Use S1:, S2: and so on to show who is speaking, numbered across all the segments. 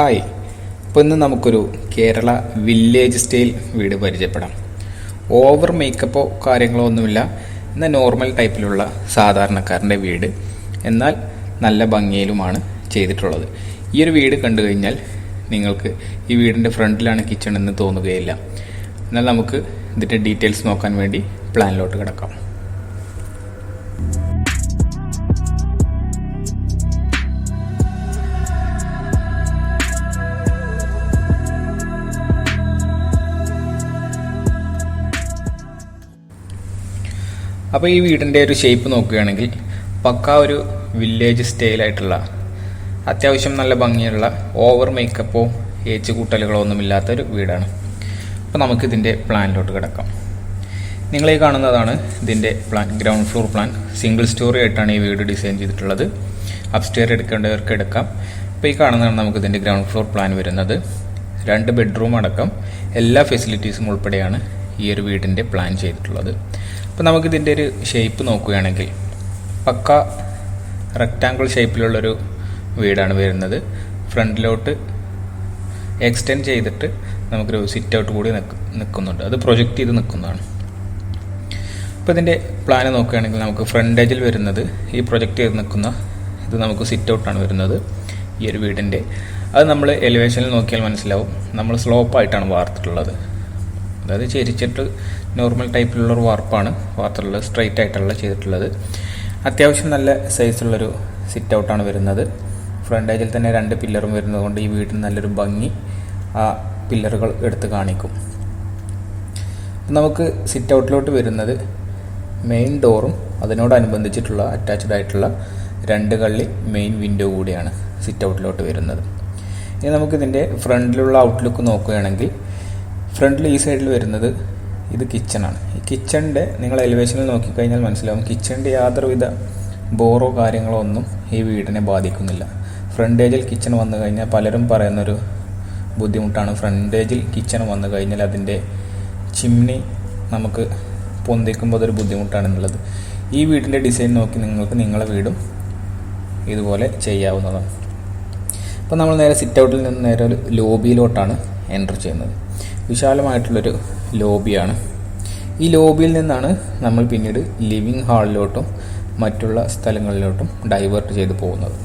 S1: Hi. അപ്പോൾ ഇന്ന് നമുക്കൊരു കേരള വില്ലേജ് സ്റ്റൈൽ വീട് പരിചയപ്പെടാം. ഓവർ മേക്കപ്പോ കാര്യങ്ങളോ ഒന്നുമില്ല, എന്നാൽ നോർമൽ ടൈപ്പിലുള്ള സാധാരണക്കാരൻ്റെ വീട്, എന്നാൽ നല്ല ഭംഗിയിലുമാണ് ചെയ്തിട്ടുള്ളത്. ഈ ഒരു വീട് കണ്ടു കഴിഞ്ഞാൽ നിങ്ങൾക്ക് ഈ വീടിൻ്റെ ഫ്രണ്ടിലാണ് കിച്ചൺ എന്ന് തോന്നുകയില്ല. എന്നാൽ നമുക്ക് ഇതിൻ്റെ ഡീറ്റെയിൽസ് നോക്കാൻ വേണ്ടി പ്ലാനിലോട്ട് കിടക്കാം. അപ്പോൾ ഈ വീടിൻ്റെ ഒരു ഷേപ്പ് നോക്കുകയാണെങ്കിൽ പക്കാ ഒരു വില്ലേജ് സ്റ്റൈലായിട്ടുള്ള, അത്യാവശ്യം നല്ല ഭംഗിയുള്ള, ഓവർ മേക്കപ്പോ ഏച്ച് കൂട്ടലുകളോ ഒന്നുമില്ലാത്ത ഒരു വീടാണ്. അപ്പോൾ നമുക്കിതിൻ്റെ പ്ലാനിലോട്ട് കിടക്കാം. നിങ്ങളീ കാണുന്നതാണ് ഇതിൻ്റെ plan, ground floor plan. Single story ആയിട്ടാണ് ഈ വീട് ഡിസൈൻ ചെയ്തിട്ടുള്ളത്. അപ്സ്റ്റെയർ എടുക്കേണ്ടവർക്ക് എടുക്കാം. അപ്പോൾ ഈ കാണുന്നതാണ് നമുക്കിതിൻ്റെ ഗ്രൗണ്ട് ഫ്ലോർ പ്ലാൻ വരുന്നത്. 2 ബെഡ്റൂം അടക്കം എല്ലാ ഫെസിലിറ്റീസും ഉൾപ്പെടെയാണ് ഈ ഒരു വീടിൻ്റെ പ്ലാൻ ചെയ്തിട്ടുള്ളത്. അപ്പോൾ നമുക്കിതിൻ്റെ ഒരു ഷേപ്പ് നോക്കുകയാണെങ്കിൽ പക്ക റെക്റ്റാങ്കിൾ ഷേപ്പിലുള്ളൊരു വീടാണ് വരുന്നത്. ഫ്രണ്ടിലോട്ട് എക്സ്റ്റെൻഡ് ചെയ്തിട്ട് നമുക്കൊരു സിറ്റ് ഔട്ട് കൂടി നിൽക്കുന്നുണ്ട്. അത് പ്രൊജക്റ്റ് ചെയ്ത് നിൽക്കുന്നതാണ്. അപ്പോൾ ഇതിൻ്റെ പ്ലാന് നോക്കുകയാണെങ്കിൽ നമുക്ക് ഫ്രണ്ട് എജിൽ വരുന്നത് ഈ പ്രൊജക്റ്റ് ചെയ്ത് നിൽക്കുന്ന ഇത് നമുക്ക് സിറ്റ് ഔട്ടാണ് വരുന്നത് ഈ ഒരു വീടിൻ്റെ. അത് നമ്മൾ എലിവേഷനിൽ നോക്കിയാൽ മനസ്സിലാവും, നമ്മൾ സ്ലോപ്പായിട്ടാണ് വാർത്തിട്ടുള്ളത്. അതായത് ചെരിച്ചിട്ട് നോർമൽ ടൈപ്പിലുള്ളൊരു വാർപ്പാണ് വാർത്തിട്ടുള്ളത്, സ്ട്രൈറ്റ് ആയിട്ടുള്ള ചെയ്തിട്ടുള്ളത്. അത്യാവശ്യം നല്ല സൈസുള്ളൊരു സിറ്റ് ഔട്ടാണ് വരുന്നത്. ഫ്രണ്ട് ഏജിൽ തന്നെ 2 പില്ലറും വരുന്നത് കൊണ്ട് ഈ വീടിന് നല്ലൊരു ഭംഗി ആ പില്ലറുകൾ എടുത്ത് കാണിക്കും. നമുക്ക് സിറ്റ് ഔട്ടിലോട്ട് വരുന്നത് മെയിൻ ഡോറും അതിനോടനുബന്ധിച്ചിട്ടുള്ള അറ്റാച്ച്ഡ് ആയിട്ടുള്ള 2 കള്ളി മെയിൻ വിൻഡോ കൂടിയാണ് സിറ്റ് ഔട്ടിലോട്ട് വരുന്നത്. ഇനി നമുക്കിതിൻ്റെ ഫ്രണ്ടിലുള്ള ഔട്ട്ലുക്ക് നോക്കുകയാണെങ്കിൽ ഫ്രണ്ടിൽ ഈ സൈഡിൽ വരുന്നത് ഇത് കിച്ചണാണ്. ഈ കിച്ചണിൻ്റെ നിങ്ങൾ എലിവേഷനിൽ നോക്കിക്കഴിഞ്ഞാൽ മനസ്സിലാവും, കിച്ചണിൻ്റെ യാതൊരുവിധ ബോറോ കാര്യങ്ങളോ ഒന്നും ഈ വീടിനെ ബാധിക്കുന്നില്ല. ഫ്രണ്ടേജിൽ കിച്ചൺ വന്നു കഴിഞ്ഞാൽ പലരും പറയുന്നൊരു ബുദ്ധിമുട്ടാണ്, ഫ്രണ്ടേജിൽ കിച്ചൺ വന്നു കഴിഞ്ഞാൽ അതിൻ്റെ ചിമ്നി നമുക്ക് പൊന്തിക്കുമ്പോൾ അതൊരു ബുദ്ധിമുട്ടാണെന്നുള്ളത്. ഈ വീടിൻ്റെ ഡിസൈൻ നോക്കി നിങ്ങൾക്ക് നിങ്ങളെ വീടും ഇതുപോലെ ചെയ്യാവുന്നതാണ്. അപ്പോൾ നമ്മൾ നേരെ സിറ്റ് ഔട്ടിൽ നിന്ന് നേരെ ഒരു ലോബിയിലോട്ടാണ് എൻ്റർ ചെയ്യുന്നത്. വിശാലമായിട്ടുള്ളൊരു ലോബിയാണ്. ഈ ലോബിയിൽ നിന്നാണ് നമ്മൾ പിന്നീട് ലിവിങ് ഹാളിലോട്ടും മറ്റുള്ള സ്ഥലങ്ങളിലോട്ടും ഡൈവേർട്ട് ചെയ്ത് പോകുന്നത്.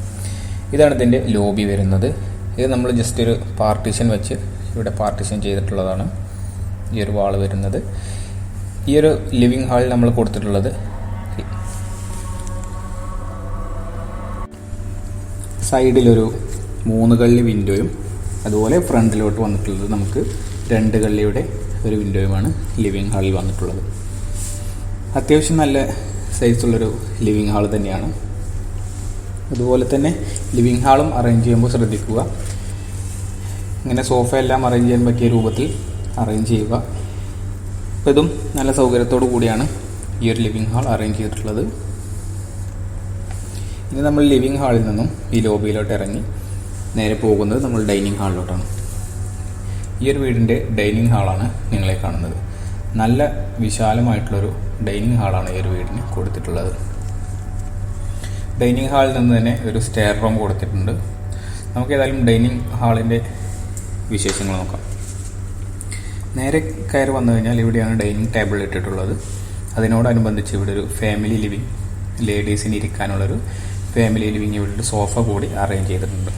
S1: ഇതാണ് ഇതിൻ്റെ ലോബി വരുന്നത്. ഇത് നമ്മൾ ജസ്റ്റ് ഒരു പാർട്ടീഷൻ വെച്ച് ഇവിടെ പാർട്ടീഷൻ ചെയ്തിട്ടുള്ളതാണ് ഈ ഒരു വാൾ വരുന്നത്. ഈ ഒരു ലിവിങ് ഹാളിൽ നമ്മൾ കൊടുത്തിട്ടുള്ളത് സൈഡിലൊരു 3 കള്ളി വിൻഡോയും അതുപോലെ ഫ്രണ്ടിലോട്ട് വന്നിട്ടുള്ളത് നമുക്ക് 2 കള്ളിയുടെ ഒരു വിൻഡോയുമാണ് ലിവിങ് ഹാളിൽ വന്നിട്ടുള്ളത്. അത്യാവശ്യം നല്ല സൈസുള്ളൊരു ലിവിങ് ഹാൾ തന്നെയാണ്. അതുപോലെ തന്നെ ലിവിങ് ഹാളും അറേഞ്ച് ചെയ്യുമ്പോൾ ശ്രദ്ധിക്കുക, ഇങ്ങനെ സോഫ എല്ലാം അറേഞ്ച് ചെയ്യാൻ പറ്റിയ രൂപത്തിൽ അറേഞ്ച് ചെയ്യുക. അപ്പോൾ ഇതും നല്ല സൗകര്യത്തോടു കൂടിയാണ് ഈ ഒരു ലിവിങ് ഹാൾ അറേഞ്ച് ചെയ്തിട്ടുള്ളത്. ഇനി നമ്മൾ ലിവിങ് ഹാളിൽ നിന്നും ഈ ലോബിയിലോട്ട് ഇറങ്ങി നേരെ പോകുന്നത് നമ്മൾ ഡൈനിങ് ഹാളിലോട്ടാണ്. ഈ ഒരു വീടിൻ്റെ ഡൈനിങ് ഹാളാണ് നിങ്ങളെ കാണുന്നത്. നല്ല വിശാലമായിട്ടുള്ളൊരു ഡൈനിങ് ഹാളാണ് ഈ ഒരു വീടിന് കൊടുത്തിട്ടുള്ളത്. ഡൈനിങ് ഹാളിൽ നിന്ന് തന്നെ ഒരു സ്റ്റെയർ റൂം കൊടുത്തിട്ടുണ്ട്. നമുക്ക് ഏതായാലും ഡൈനിങ് ഹാളിൻ്റെ വിശേഷങ്ങൾ നോക്കാം. നേരെ കയറി വന്നു കഴിഞ്ഞാൽ ഇവിടെയാണ് ഡൈനിങ് ടേബിൾ ഇട്ടിട്ടുള്ളത്. അതിനോടനുബന്ധിച്ച് ഇവിടെ ഒരു ഫാമിലി ലിവിങ്, ലേഡീസിന് ഇരിക്കാനുള്ളൊരു ഫാമിലി ലിവിങ്, ഇവിടെ ഒരു സോഫ കൂടി അറേഞ്ച് ചെയ്തിട്ടുണ്ട്.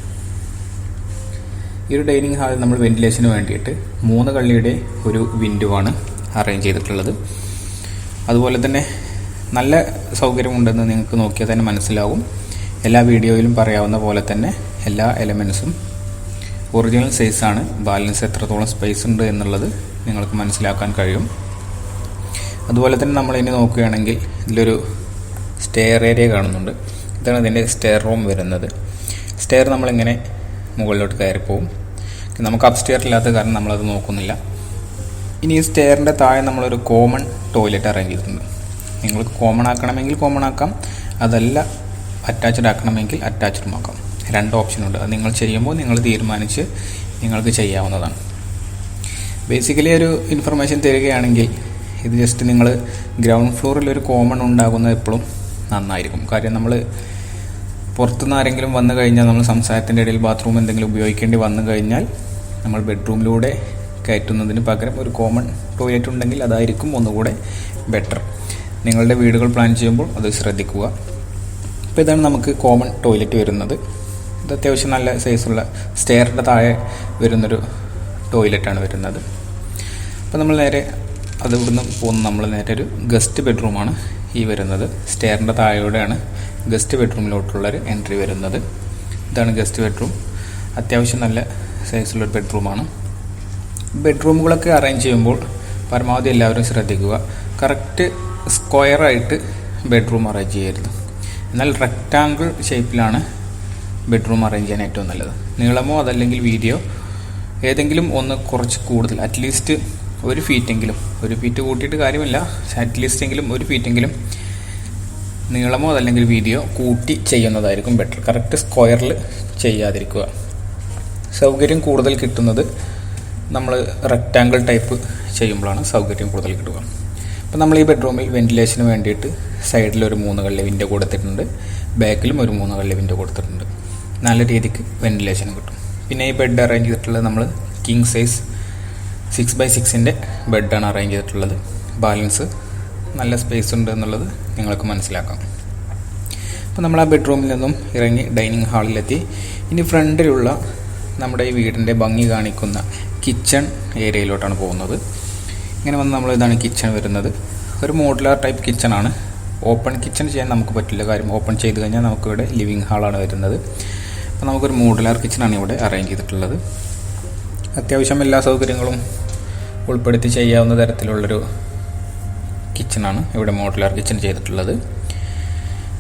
S1: ഈ ഒരു ഡൈനിങ് ഹാളിൽ നമ്മൾ വെന്റിലേഷന് വേണ്ടിയിട്ട് 3 കള്ളിയുടെ ഒരു വിൻഡോ ആണ് അറേഞ്ച് ചെയ്തിട്ടുള്ളത്. അതുപോലെ തന്നെ നല്ല സൗകര്യമുണ്ടെന്ന് നിങ്ങൾക്ക് നോക്കിയാൽ തന്നെ മനസ്സിലാവും. എല്ലാ വീഡിയോയിലും പറയാവുന്ന പോലെ തന്നെ എല്ലാ എലമെൻസും ഒറിജിനൽ സൈസാണ്. ബാലൻസ് എത്രത്തോളം സ്പേസ് ഉണ്ട് എന്നുള്ളത് നിങ്ങൾക്ക് മനസ്സിലാക്കാൻ കഴിയും. അതുപോലെ തന്നെ നമ്മൾ ഇനി നോക്കുകയാണെങ്കിൽ ഇതിലൊരു സ്റ്റെയർ ഏരിയ കാണുന്നുണ്ട്. ഇതാണ് ഇതിൻ്റെ സ്റ്റെയർ റൂം വരുന്നത്. സ്റ്റെയർ നമ്മളിങ്ങനെ മുകളിലോട്ട് കയറിപ്പോവും. നമുക്ക് അപ്സ്റ്റെയർ ഇല്ലാത്ത കാരണം നമ്മളത് നോക്കുന്നില്ല. ഇനി ഈ സ്റ്റെയറിൻ്റെ താഴെ നമ്മളൊരു കോമൺ ടോയ്ലറ്റ് അറേഞ്ച് ചെയ്തിട്ടുണ്ട്. നിങ്ങൾക്ക് കോമൺ ആക്കണമെങ്കിൽ കോമൺ ആക്കാം, അതല്ല അറ്റാച്ച്ഡ് ആക്കണമെങ്കിൽ അറ്റാച്ച്ഡും ആക്കാം. 2 ഓപ്ഷനുണ്ട്. അത് നിങ്ങൾ ചെയ്യുമ്പോൾ നിങ്ങൾ തീരുമാനിച്ച് നിങ്ങൾക്ക് ചെയ്യാവുന്നതാണ്. ബേസിക്കലി ഒരു ഇൻഫർമേഷൻ തരികയാണെങ്കിൽ ഇത് ജസ്റ്റ് നിങ്ങൾ ഗ്രൗണ്ട് ഫ്ലോറിൽ ഒരു കോമൺ ഉണ്ടാകുന്നത് എപ്പോഴും നന്നായിരിക്കും. കാര്യം നമ്മൾ പുറത്തുനിന്ന് ആരെങ്കിലും വന്നു കഴിഞ്ഞാൽ നമ്മൾ സംസാരത്തിൻ്റെ ഇടയിൽ ബാത്റൂം എന്തെങ്കിലും ഉപയോഗിക്കേണ്ടി വന്നു കഴിഞ്ഞാൽ നമ്മൾ ബെഡ്റൂമിലൂടെ കയറ്റുന്നതിന് പകരം ഒരു കോമൺ ടോയ്ലറ്റ് ഉണ്ടെങ്കിൽ അതായിരിക്കും ഒന്നുകൂടെ ബെറ്റർ. നിങ്ങളുടെ വീടുകൾ പ്ലാൻ ചെയ്യുമ്പോൾ അത് ശ്രദ്ധിക്കുക. അപ്പോൾ ഇതാണ് നമുക്ക് കോമൺ ടോയ്ലറ്റ് വരുന്നത്. ഇത് അത്യാവശ്യം നല്ല സൈസുള്ള സ്റ്റെയറിൻ്റെ താഴെ വരുന്നൊരു ടോയ്ലറ്റാണ് വരുന്നത്. അപ്പോൾ നമ്മൾ നേരെ അത് ഇവിടുന്ന് പോകുന്ന നമ്മൾ നേരെ ഒരു ഗസ്റ്റ് ബെഡ്റൂമാണ് ഈ വരുന്നത്. സ്റ്റെയറിൻ്റെ താഴെയോടെയാണ് ഗസ്റ്റ് ബെഡ്റൂമിലോട്ടുള്ളൊരു എൻട്രി വരുന്നത്. ഇതാണ് ഗസ്റ്റ് ബെഡ്റൂം. അത്യാവശ്യം നല്ല സൈസുള്ളൊരു ബെഡ്റൂമാണ്. ബെഡ്റൂമുകളൊക്കെ അറേഞ്ച് ചെയ്യുമ്പോൾ പരമാവധി എല്ലാവരും ശ്രദ്ധിക്കുക, കറക്റ്റ് സ്ക്വയറായിട്ട് ബെഡ്റൂം അറേഞ്ച് ചെയ്യരുത്. എന്നാൽ റെക്റ്റാങ്കിൾ ഷേപ്പിലാണ് ബെഡ്റൂം അറേഞ്ച് ചെയ്യാൻ ഏറ്റവും നല്ലത്. നീളമോ അതല്ലെങ്കിൽ വീതിയോ ഏതെങ്കിലും ഒന്ന് കുറച്ച് കൂടുതൽ, അറ്റ്ലീസ്റ്റ് 1 ഫീറ്റെങ്കിലും, 1 ഫീറ്റ് കൂട്ടിയിട്ട് കാര്യമില്ല, അറ്റ്ലീസ്റ്റ് എങ്കിലും 1 ഫീറ്റെങ്കിലും നീളമോ അതല്ലെങ്കിൽ വീതിയോ കൂട്ടി ചെയ്യുന്നതായിരിക്കും ബെറ്റർ. കറക്റ്റ് സ്ക്വയറിൽ ചെയ്യാതിരിക്കുക. സൗകര്യം കൂടുതൽ കിട്ടുന്നത് നമ്മൾ റെക്റ്റാങ്കിൾ ടൈപ്പ് ചെയ്യുമ്പോഴാണ് സൗകര്യം കൂടുതൽ കിട്ടുക. അപ്പോൾ നമ്മൾ ഈ ബെഡ്റൂമിൽ വെന്റിലേഷന് വേണ്ടിയിട്ട് സൈഡിൽ ഒരു 3 കള്ളി വിൻഡോ കൊടുത്തിട്ടുണ്ട്, ബാക്കിലും ഒരു 3 കള്ളി വിൻഡോ കൊടുത്തിട്ടുണ്ട്. നല്ല രീതിക്ക് വെന്റിലേഷൻ കിട്ടും. പിന്നെ ഈ ബെഡ് അറേഞ്ച് ചെയ്തിട്ടുള്ളത് നമ്മൾ കിങ് സൈസ് 6x6 ബെഡാണ് അറേഞ്ച് ചെയ്തിട്ടുള്ളത്. ബാലൻസ് നല്ല സ്പേസ് ഉണ്ട് എന്നുള്ളത് നിങ്ങൾക്ക് മനസ്സിലാക്കാം. അപ്പോൾ നമ്മൾ ആ ബെഡ്റൂമിൽ നിന്നും ഇറങ്ങി ഡൈനിങ് ഹാളിലെത്തി. ഇനി ഫ്രണ്ടിലുള്ള നമ്മുടെ ഈ വീടിൻ്റെ ഭംഗി കാണിക്കുന്ന കിച്ചൺ ഏരിയയിലോട്ടാണ് പോകുന്നത്. ഇങ്ങനെ വന്ന് നമ്മൾ ഇതാണ് കിച്ചൺ വരുന്നത്. ഒരു മോഡുലാർ ടൈപ്പ് കിച്ചണാണ്. ഓപ്പൺ കിച്ചൺ ചെയ്യാൻ നമുക്ക് പറ്റില്ല, കാര്യം ഓപ്പൺ ചെയ്ത് കഴിഞ്ഞാൽ നമുക്കിവിടെ ലിവിങ് ഹാളാണ് വരുന്നത്. അപ്പോൾ നമുക്കൊരു മോഡുലാർ കിച്ചണാണ് ഇവിടെ അറേഞ്ച് ചെയ്തിട്ടുള്ളത്. അത്യാവശ്യം എല്ലാ സൗകര്യങ്ങളും ഉൾപ്പെടുത്തി ചെയ്യാവുന്ന തരത്തിലുള്ളൊരു കിച്ചണാണ് ഇവിടെ മോഡുലാർ കിച്ചൺ ചെയ്തിട്ടുള്ളത്.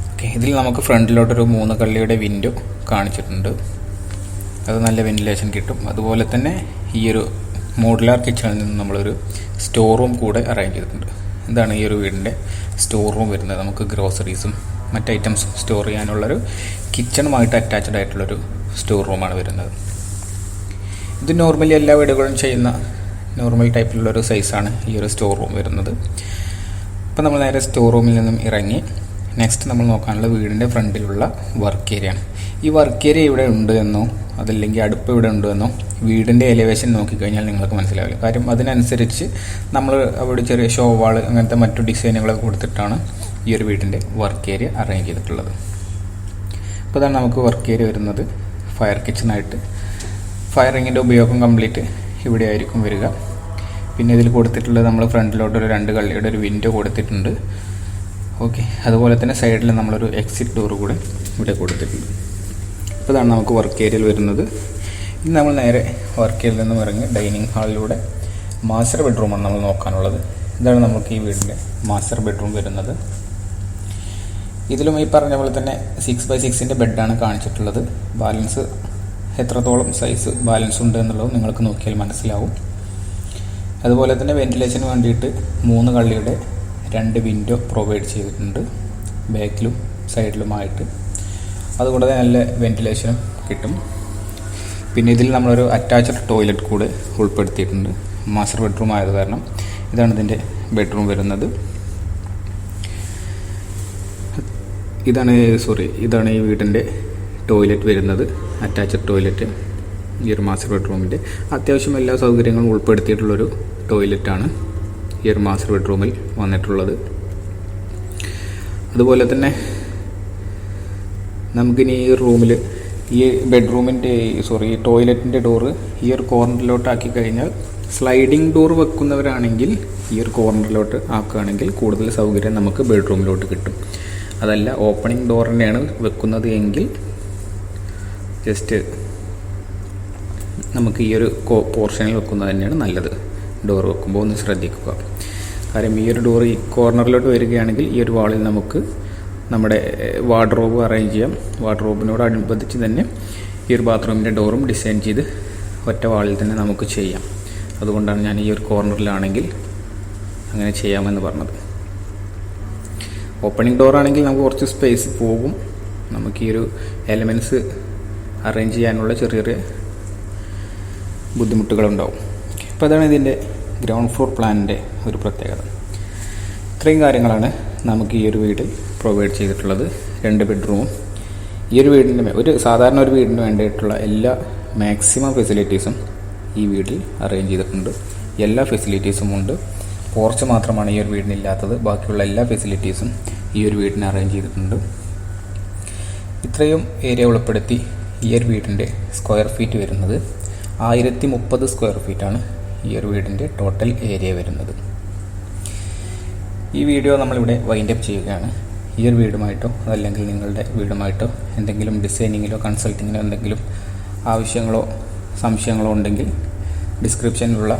S1: ഓക്കെ, ഇതിൽ നമുക്ക് ഫ്രണ്ടിലോട്ടൊരു 3 കള്ളിയുടെ വിൻഡോ കാണിച്ചിട്ടുണ്ട്. അത് നല്ല വെന്റിലേഷൻ കിട്ടും. അതുപോലെ തന്നെ ഈ ഒരു മോഡുലാർ കിച്ചണിൽ നിന്ന് നമ്മളൊരു സ്റ്റോർ റൂം കൂടെ അറേഞ്ച് ചെയ്തിട്ടുണ്ട്. ഇതാണ് ഈ ഒരു വീടിൻ്റെ സ്റ്റോർ റൂം വരുന്നത്. നമുക്ക് ഗ്രോസറീസും മറ്റ് ഐറ്റംസും സ്റ്റോർ ചെയ്യാനുള്ളൊരു കിച്ചണുമായിട്ട് അറ്റാച്ച്ഡ് ആയിട്ടുള്ളൊരു സ്റ്റോർ റൂമാണ് വരുന്നത്. ഇത് നോർമലി എല്ലാ വീടുകളും ചെയ്യുന്ന നോർമൽ ടൈപ്പിലുള്ളൊരു സൈസാണ് ഈ ഒരു സ്റ്റോർ റൂം വരുന്നത്. അപ്പോൾ നമ്മൾ നേരെ സ്റ്റോർ റൂമിൽ നിന്നും ഇറങ്ങി നെക്സ്റ്റ് നമ്മൾ നോക്കാനുള്ള വീടിൻ്റെ ഫ്രണ്ടിലുള്ള വർക്ക് ഏരിയയാണ്. ഈ വർക്ക് ഏരിയ ഇവിടെ ഉണ്ട് എന്നോ അതല്ലെങ്കിൽ അടുപ്പ് ഇവിടെ ഉണ്ട് എന്നോ വീടിൻ്റെ എലിവേഷൻ നോക്കിക്കഴിഞ്ഞാൽ നിങ്ങൾക്ക് മനസ്സിലാവില്ല. കാര്യം അതിനനുസരിച്ച് നമ്മൾ അവിടെ ചെറിയ ഷോ വാൾ അങ്ങനത്തെ മറ്റു ഡിസൈനുകളൊക്കെ കൊടുത്തിട്ടാണ് ഈ ഒരു വീടിൻ്റെ വർക്ക് ഏരിയ അറേഞ്ച് ചെയ്തിട്ടുള്ളത്. അപ്പോൾ അതാണ് നമുക്ക് വർക്ക് ഏരിയ വരുന്നത്. ഫയർ കിച്ചണായിട്ട് ഫയറിങ്ങിൻ്റെ ഉപയോഗം കംപ്ലീറ്റ് ഇവിടെ ആയിരിക്കും വരിക. പിന്നെ ഇതിൽ കൊടുത്തിട്ടുള്ളത് നമ്മൾ ഫ്രണ്ടിലോട്ടൊരു 2 കള്ളിയുടെ ഒരു വിൻഡോ കൊടുത്തിട്ടുണ്ട്. ഓക്കെ, അതുപോലെ തന്നെ സൈഡിൽ നമ്മളൊരു എക്സിറ്റ് ഡോർ കൂടെ ഇവിടെ കൊടുത്തിട്ടുണ്ട്. അപ്പോൾ ഇതാണ് നമുക്ക് വർക്ക് ഏരിയയിൽ വരുന്നത്. ഇനി നമ്മൾ നേരെ വർക്ക് ഏരിയയിൽ നിന്നും ഇറങ്ങി ഡൈനിങ് ഹാളിലൂടെ മാസ്റ്റർ ബെഡ്റൂമാണ് നമ്മൾ നോക്കാനുള്ളത്. ഇതാണ് നമുക്ക് ഈ വീടിൻ്റെ മാസ്റ്റർ ബെഡ്റൂം വരുന്നത്. ഇതിലും ഈ പറഞ്ഞ പോലെ തന്നെ 6x6 ബെഡാണ് കാണിച്ചിട്ടുള്ളത്. ബാലൻസ് എത്രത്തോളം സൈസ് ബാലൻസ് ഉണ്ട് എന്നുള്ളത് നിങ്ങൾക്ക് നോക്കിയാൽ മനസ്സിലാവും. അതുപോലെ തന്നെ വെന്റിലേഷന് വേണ്ടിയിട്ട് 3 കള്ളിയുടെ 2 വിൻഡോ പ്രൊവൈഡ് ചെയ്തിട്ടുണ്ട്, ബാക്കിലും സൈഡിലുമായിട്ട്. അതുകൂടാതെ നല്ല വെന്റിലേഷനും കിട്ടും. പിന്നെ ഇതിൽ നമ്മളൊരു അറ്റാച്ച്ഡ് ടോയ്ലറ്റ് കൂടെ ഉൾപ്പെടുത്തിയിട്ടുണ്ട്. മാസ്റ്റർ ബെഡ്റൂം ആയത് കാരണം ഇതാണ് ഇതിൻ്റെ ബെഡ്റൂം വരുന്നത്. ഇതാണ് ഈ വീടിൻ്റെ ടോയ്ലറ്റ് വരുന്നത്, അറ്റാച്ച്ഡ് ടോയ്ലറ്റ്. ഈ ഒരു മാസ്റ്റർ ബെഡ്റൂമിൻ്റെ അത്യാവശ്യം എല്ലാ സൗകര്യങ്ങളും ഉൾപ്പെടുത്തിയിട്ടുള്ളൊരു ടോയ്ലറ്റാണ് ഈ ഒരു മാസ്റ്റർ ബെഡ്റൂമിൽ വന്നിട്ടുള്ളത്. അതുപോലെ തന്നെ നമുക്കിനി ഈ റൂമിൽ ഈ ബെഡ്റൂമിൻ്റെ ടോയ്ലറ്റിൻ്റെ ഡോറ് ഈ ഒരു കോർണറിലോട്ട് കഴിഞ്ഞാൽ സ്ലൈഡിങ് ഡോർ വെക്കുന്നവരാണെങ്കിൽ ഈ ഒരു കോർണറിലോട്ട് ആക്കുകയാണെങ്കിൽ കൂടുതൽ സൗകര്യം നമുക്ക് ബെഡ്റൂമിലോട്ട് കിട്ടും. അതല്ല ഓപ്പണിംഗ് ഡോർ തന്നെയാണ് വെക്കുന്നത് എങ്കിൽ ജസ്റ്റ് നമുക്ക് ഈ ഒരു പോർഷനിൽ വെക്കുന്നത് തന്നെയാണ് നല്ലത്. ഡോർ വെക്കുമ്പോൾ ഒന്ന് ശ്രദ്ധിക്കുക. കാര്യം ഈ ഒരു ഡോർ ഈ കോർണറിലോട്ട് വരികയാണെങ്കിൽ ഈ ഒരു വാളിൽ നമുക്ക് നമ്മുടെ വാർഡ്രോബ് അറേഞ്ച് ചെയ്യാം. വാർഡ്രോബിനോടനുബന്ധിച്ച് തന്നെ ഈ ഒരു ബാത്റൂമിൻ്റെ ഡോറും ഡിസൈൻ ചെയ്ത് ഒറ്റ വാളിൽ തന്നെ നമുക്ക് ചെയ്യാം. അതുകൊണ്ടാണ് ഞാൻ ഈ ഒരു കോർണറിലാണെങ്കിൽ അങ്ങനെ ചെയ്യാമെന്ന് പറഞ്ഞത്. ഓപ്പണിംഗ് ഡോർ ആണെങ്കിൽ നമുക്ക് കുറച്ച് സ്പേസ് പോകും. നമുക്ക് ഈ ഒരു എലമെൻറ്റ്സ് അറേഞ്ച് ചെയ്യാനുള്ള ചെറിയ ചെറിയ ബുദ്ധിമുട്ടുകളുണ്ടാവും. അപ്പോൾ അതാണ് ഇതിൻ്റെ ഗ്രൗണ്ട് ഫ്ലോർ പ്ലാനിൻ്റെ ഒരു പ്രത്യേകത. ഇത്രയും കാര്യങ്ങളാണ് നമുക്ക് ഈ ഒരു വീട്ടിൽ പ്രൊവൈഡ് ചെയ്തിട്ടുള്ളത്. 2 ബെഡ്റൂമും ഈ ഒരു വീടിൻ്റെ ഒരു സാധാരണ ഒരു വീടിന് വേണ്ടിയിട്ടുള്ള എല്ലാ മാക്സിമം ഫെസിലിറ്റീസും ഈ വീട്ടിൽ അറേഞ്ച് ചെയ്തിട്ടുണ്ട്. എല്ലാ ഫെസിലിറ്റീസും ഉണ്ട്. പോർച്ച് മാത്രമാണ് ഈ ഒരു വീടിനില്ലാത്തത്. ബാക്കിയുള്ള എല്ലാ ഫെസിലിറ്റീസും ഈ ഒരു വീടിന് അറേഞ്ച് ചെയ്തിട്ടുണ്ട്. ഇത്രയും ഏരിയ ഉൾപ്പെടുത്തി ഈ ഒരു വീടിൻ്റെ സ്ക്വയർ ഫീറ്റ് വരുന്നത് 1030 സ്ക്വയർ ഫീറ്റാണ് ഈ ഒരു വീടിൻ്റെ ടോട്ടൽ ഏരിയ വരുന്നത്. ഈ വീഡിയോ നമ്മളിവിടെ വൈൻഡപ്പ് ചെയ്യുകയാണ്. ഈ ഒരു വീടുമായിട്ടോ അതല്ലെങ്കിൽ നിങ്ങളുടെ വീടുമായിട്ടോ എന്തെങ്കിലും ഡിസൈനിങ്ങിലോ കൺസൾട്ടിങ്ങിനോ എന്തെങ്കിലും ആവശ്യങ്ങളോ സംശയങ്ങളോ ഉണ്ടെങ്കിൽ ഡിസ്ക്രിപ്ഷനിലുള്ള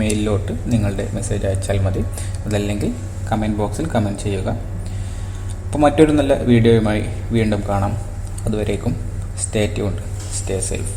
S1: മെയിലിലോട്ട് നിങ്ങളുടെ മെസ്സേജ് അയച്ചാൽ മതി. അതല്ലെങ്കിൽ കമൻറ്റ് ബോക്സിൽ കമൻറ്റ് ചെയ്യുക. അപ്പോൾ മറ്റൊരു നല്ല വീഡിയോയുമായി വീണ്ടും കാണാം. അതുവരേക്കും സ്റ്റേ ട്യൂൺഡ്, സ്റ്റേ സേഫ്.